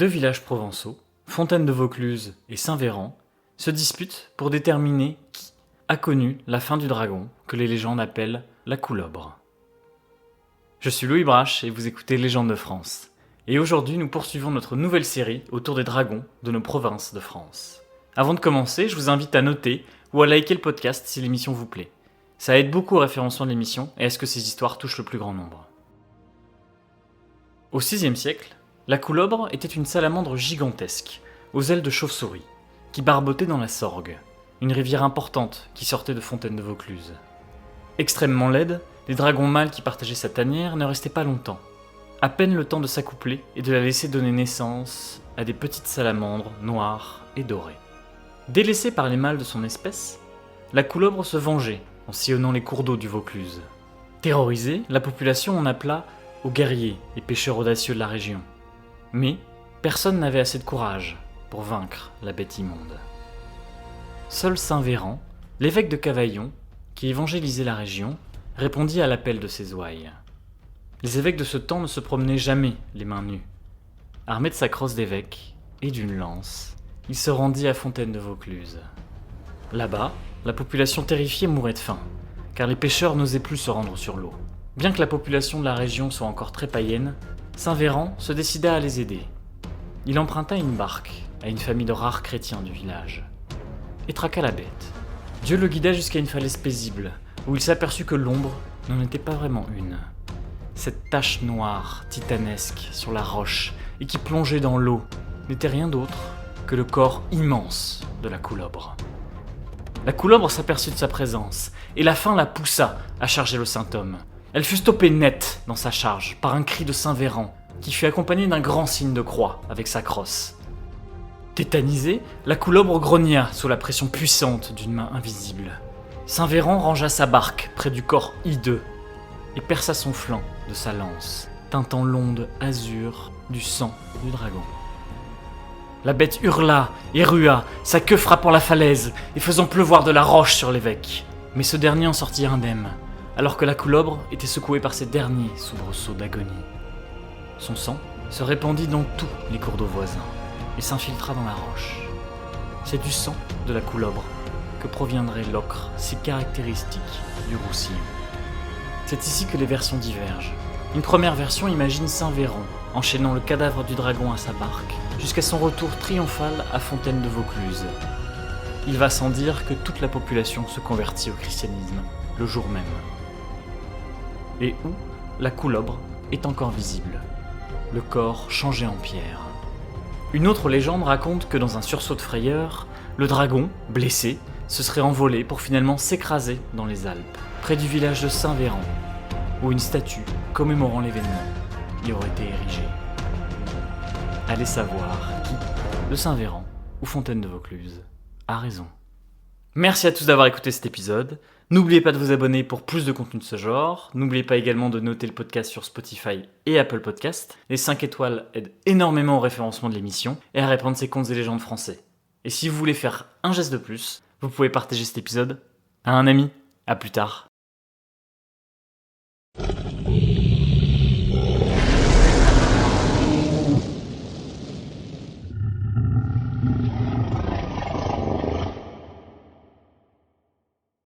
Deux villages provençaux, Fontaine de Vaucluse et Saint-Véran, se disputent pour déterminer qui a connu la fin du dragon que les légendes appellent la Coulobre. Je suis Louis Brache et vous écoutez Légendes de France. Et aujourd'hui, nous poursuivons notre nouvelle série autour des dragons de nos provinces de France. Avant de commencer, je vous invite à noter ou à liker le podcast si l'émission vous plaît. Ça aide beaucoup au référencement de l'émission et à ce que ces histoires touchent le plus grand nombre. Au VIe siècle, la Coulobre était une salamandre gigantesque, aux ailes de chauve-souris, qui barbotait dans la Sorgue, une rivière importante qui sortait de Fontaine de Vaucluse. Extrêmement laide, les dragons mâles qui partageaient sa tanière ne restaient pas longtemps. À peine le temps de s'accoupler et de la laisser donner naissance à des petites salamandres noires et dorées. Délaissée par les mâles de son espèce, la Coulobre se vengeait en sillonnant les cours d'eau du Vaucluse. Terrorisée, la population en appela aux guerriers et pêcheurs audacieux de la région. Mais personne n'avait assez de courage pour vaincre la bête immonde. Seul Saint-Véran, l'évêque de Cavaillon, qui évangélisait la région, répondit à l'appel de ses ouailles. Les évêques de ce temps ne se promenaient jamais les mains nues. Armé de sa crosse d'évêque et d'une lance, il se rendit à Fontaine de Vaucluse. Là-bas, la population terrifiée mourait de faim, car les pêcheurs n'osaient plus se rendre sur l'eau. Bien que la population de la région soit encore très païenne, Saint-Véran se décida à les aider. Il emprunta une barque à une famille de rares chrétiens du village et traqua la bête. Dieu le guida jusqu'à une falaise paisible, où il s'aperçut que l'ombre n'en était pas vraiment une. Cette tache noire, titanesque, sur la roche et qui plongeait dans l'eau n'était rien d'autre que le corps immense de la Coulobre. La Coulobre s'aperçut de sa présence, et la faim la poussa à charger le saint homme. Elle fut stoppée net dans sa charge par un cri de Saint-Véran, qui fut accompagné d'un grand signe de croix avec sa crosse. Tétanisée, la Coulobre grogna sous la pression puissante d'une main invisible. Saint-Véran rangea sa barque près du corps hideux et perça son flanc de sa lance, teintant l'onde azur du sang du dragon. La bête hurla et rua, sa queue frappant la falaise et faisant pleuvoir de la roche sur l'évêque. Mais ce dernier en sortit indemne, alors que la Coulobre était secouée par ses derniers soubresauts d'agonie. Son sang se répandit dans tous les cours d'eau voisins et s'infiltra dans la roche. C'est du sang de la Coulobre que proviendrait l'ocre si caractéristique du Roussillon. C'est ici que les versions divergent. Une première version imagine Saint-Véran enchaînant le cadavre du dragon à sa barque jusqu'à son retour triomphal à Fontaine de Vaucluse. Il va sans dire que toute la population se convertit au christianisme le jour même. Et où la Coulobre est encore visible, le corps changé en pierre. Une autre légende raconte que dans un sursaut de frayeur, le dragon, blessé, se serait envolé pour finalement s'écraser dans les Alpes, près du village de Saint-Véran, où une statue commémorant l'événement y aurait été érigée. Allez savoir qui, de Saint-Véran ou Fontaine de Vaucluse, a raison. Merci à tous d'avoir écouté cet épisode. N'oubliez pas de vous abonner pour plus de contenu de ce genre. N'oubliez pas également de noter le podcast sur Spotify et Apple Podcast. Les 5 étoiles aident énormément au référencement de l'émission et à répandre ses contes et légendes français. Et si vous voulez faire un geste de plus, vous pouvez partager cet épisode à un ami. À plus tard.